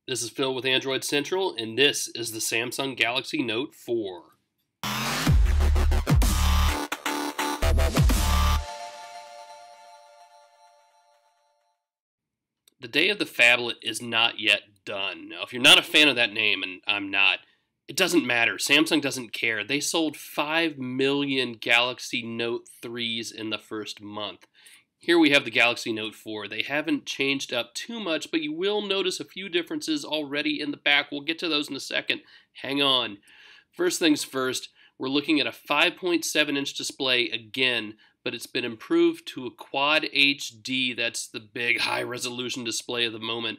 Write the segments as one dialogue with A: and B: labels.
A: This is Phil with Android Central, and this is the Samsung Galaxy Note 4. The day of the phablet is not yet done. Now, if you're not a fan of that name, and I'm not, it doesn't matter. Samsung doesn't care. They sold 5 million Galaxy Note 3s in the first month. Here we have the Galaxy Note 4. They haven't changed up too much, but you will notice a few differences already in the back. We'll get to those in a second. Hang on. First things first, we're looking at a 5.7-inch display again, but it's been improved to a Quad HD. That's the big high-resolution display of the moment,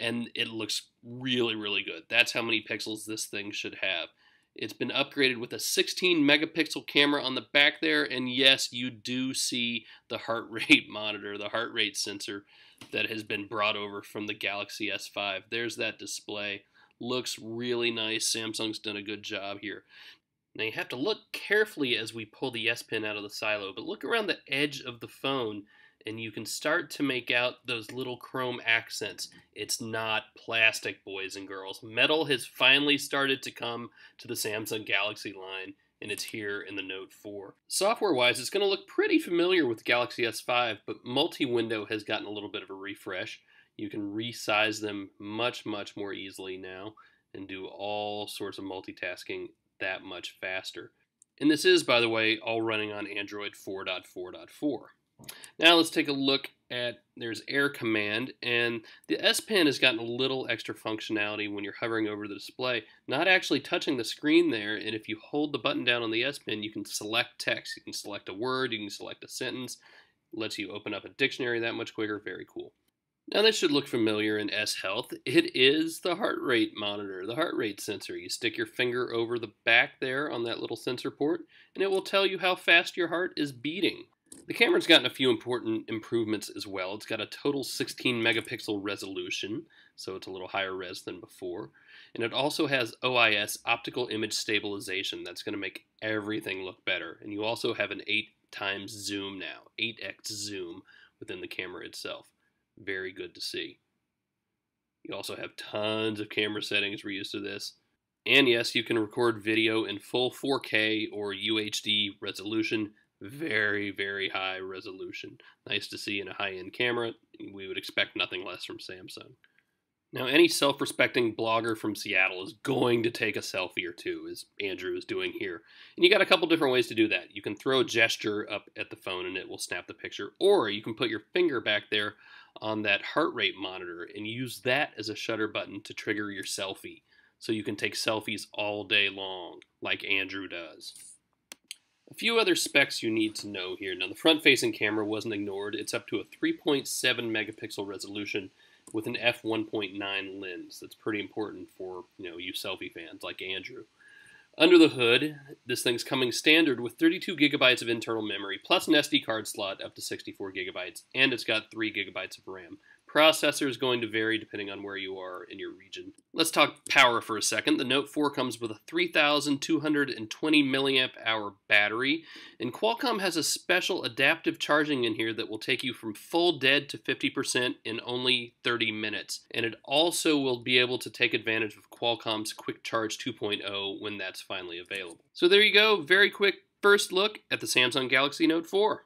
A: and it looks really, really good. That's how many pixels this thing should have. It's been upgraded with a 16 megapixel camera on the back there, and yes, you do see the heart rate monitor, the heart rate sensor that has been brought over from the Galaxy S5. There's that display. Looks really nice. Samsung's done a good job here. Now you have to look carefully as we pull the S Pen out of the silo, but look around the edge of the phone and you can start to make out those little chrome accents. It's not plastic, boys and girls. Metal has finally started to come to the Samsung Galaxy line, and it's here in the Note 4. Software-wise, it's going to look pretty familiar with Galaxy S5, but multi-window has gotten a little bit of a refresh. You can resize them much, much more easily now and do all sorts of multitasking that much faster. And this is, by the way, all running on Android 4.4.4. Now let's take a look at, there's Air Command, and the S Pen has gotten a little extra functionality when you're hovering over the display, not actually touching the screen there, and if you hold the button down on the S Pen, you can select text. You can select a word, you can select a sentence. It lets you open up a dictionary that much quicker. Very cool. Now this should look familiar in S Health. It is the heart rate monitor, the heart rate sensor. You stick your finger over the back there on that little sensor port, and it will tell you how fast your heart is beating. The camera's gotten a few important improvements as well. It's got a total 16 megapixel resolution, so it's a little higher res than before. And it also has OIS, optical image stabilization. That's going to make everything look better. And you also have an 8 times zoom now, 8x zoom within the camera itself. Very good to see. You also have tons of camera settings. We're used to this. And yes, you can record video in full 4K or UHD resolution. Very, very high resolution. Nice to see in a high-end camera. We would expect nothing less from Samsung. Now, any self-respecting blogger from Seattle is going to take a selfie or two, as Andrew is doing here. And you got a couple different ways to do that. You can throw a gesture up at the phone and it will snap the picture, or you can put your finger back there on that heart rate monitor and use that as a shutter button to trigger your selfie. So you can take selfies all day long, like Andrew does. A few other specs you need to know here. Now, the front-facing camera wasn't ignored. It's up to a 3.7 megapixel resolution with an f1.9 lens. That's pretty important for, you selfie fans like Andrew. Under the hood, this thing's coming standard with 32 gigabytes of internal memory, plus an SD card slot up to 64 gigabytes, and it's got 3 gigabytes of RAM. Processor is going to vary depending on where you are in your region. Let's talk power for a second. The Note 4 comes with a 3,220 milliamp hour battery, and Qualcomm has a special adaptive charging in here that will take you from full dead to 50% in only 30 minutes. And it also will be able to take advantage of Qualcomm's Quick Charge 2.0 when that's finally available. So there you go, very quick first look at the Samsung Galaxy Note 4.